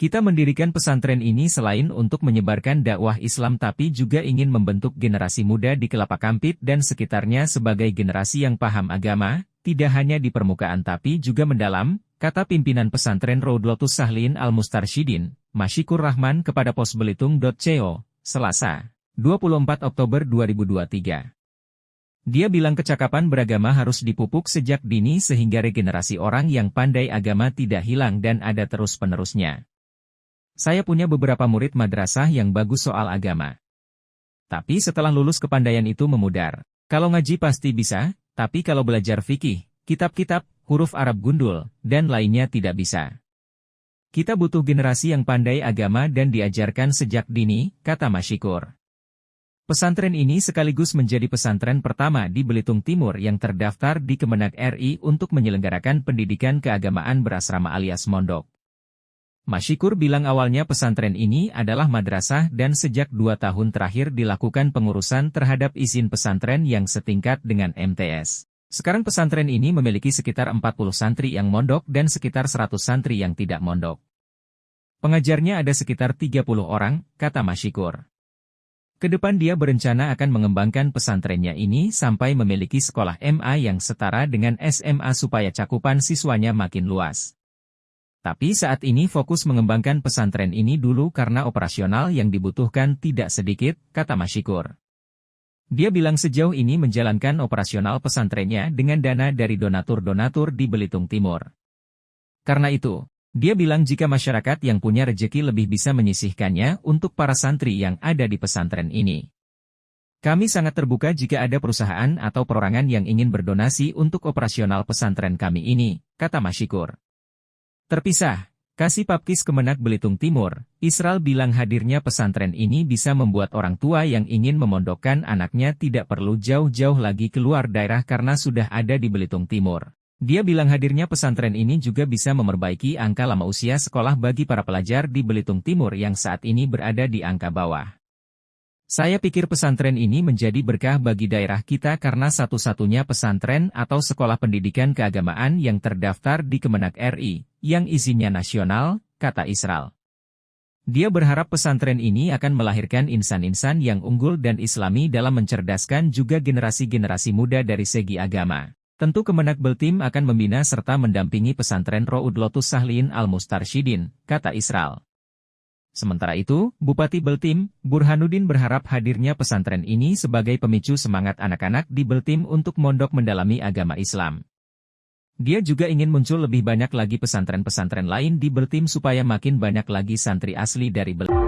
Kita mendirikan pesantren ini selain untuk menyebarkan dakwah Islam tapi juga ingin membentuk generasi muda di Kelapa Kampit dan sekitarnya sebagai generasi yang paham agama, tidak hanya di permukaan tapi juga mendalam, kata pimpinan pesantren Raudlatus Salihin Al-Mustarsyidin, Masyikur Rahman kepada posbelitung.co, Selasa, 24 Oktober 2023. Dia bilang kecakapan beragama harus dipupuk sejak dini sehingga regenerasi orang yang pandai agama tidak hilang dan ada terus-penerusnya. Saya punya beberapa murid madrasah yang bagus soal agama. Tapi setelah lulus kepandaian itu memudar. Kalau ngaji pasti bisa, tapi kalau belajar fikih, kitab-kitab, huruf Arab gundul, dan lainnya tidak bisa. Kita butuh generasi yang pandai agama dan diajarkan sejak dini, kata Masyikur. Pesantren ini sekaligus menjadi pesantren pertama di Belitung Timur yang terdaftar di Kemenak RI untuk menyelenggarakan pendidikan keagamaan berasrama alias mondok. Masyikur bilang awalnya pesantren ini adalah madrasah dan sejak 2 tahun terakhir dilakukan pengurusan terhadap izin pesantren yang setingkat dengan MTS. Sekarang pesantren ini memiliki sekitar 40 santri yang mondok dan sekitar 100 santri yang tidak mondok. Pengajarnya ada sekitar 30 orang, kata Masyikur. Kedepan dia berencana akan mengembangkan pesantrennya ini sampai memiliki sekolah MA yang setara dengan SMA supaya cakupan siswanya makin luas. Tapi saat ini fokus mengembangkan pesantren ini dulu karena operasional yang dibutuhkan tidak sedikit, kata Masyikur. Dia bilang sejauh ini menjalankan operasional pesantrennya dengan dana dari donatur-donatur di Belitung Timur. Karena itu, dia bilang jika masyarakat yang punya rejeki lebih bisa menyisihkannya untuk para santri yang ada di pesantren ini. Kami sangat terbuka jika ada perusahaan atau perorangan yang ingin berdonasi untuk operasional pesantren kami ini, kata Masyikur. Terpisah, Kasih Papkis Kemenak Belitung Timur, Israel bilang hadirnya pesantren ini bisa membuat orang tua yang ingin memondokkan anaknya tidak perlu jauh-jauh lagi keluar daerah karena sudah ada di Belitung Timur. Dia bilang hadirnya pesantren ini juga bisa memperbaiki angka lama usia sekolah bagi para pelajar di Belitung Timur yang saat ini berada di angka bawah. Saya pikir pesantren ini menjadi berkah bagi daerah kita karena satu-satunya pesantren atau sekolah pendidikan keagamaan yang terdaftar di Kemenak RI, yang izinnya nasional, kata Israel. Dia berharap pesantren ini akan melahirkan insan-insan yang unggul dan islami dalam mencerdaskan juga generasi-generasi muda dari segi agama. Tentu Kemenak Beltim akan membina serta mendampingi pesantren Raudlatus Salihin Al-Mustarsyidin, kata Israel. Sementara itu, Bupati Beltim, Burhanuddin berharap hadirnya pesantren ini sebagai pemicu semangat anak-anak di Beltim untuk mondok mendalami agama Islam. Dia juga ingin muncul lebih banyak lagi pesantren-pesantren lain di Beltim supaya makin banyak lagi santri asli dari Beltim.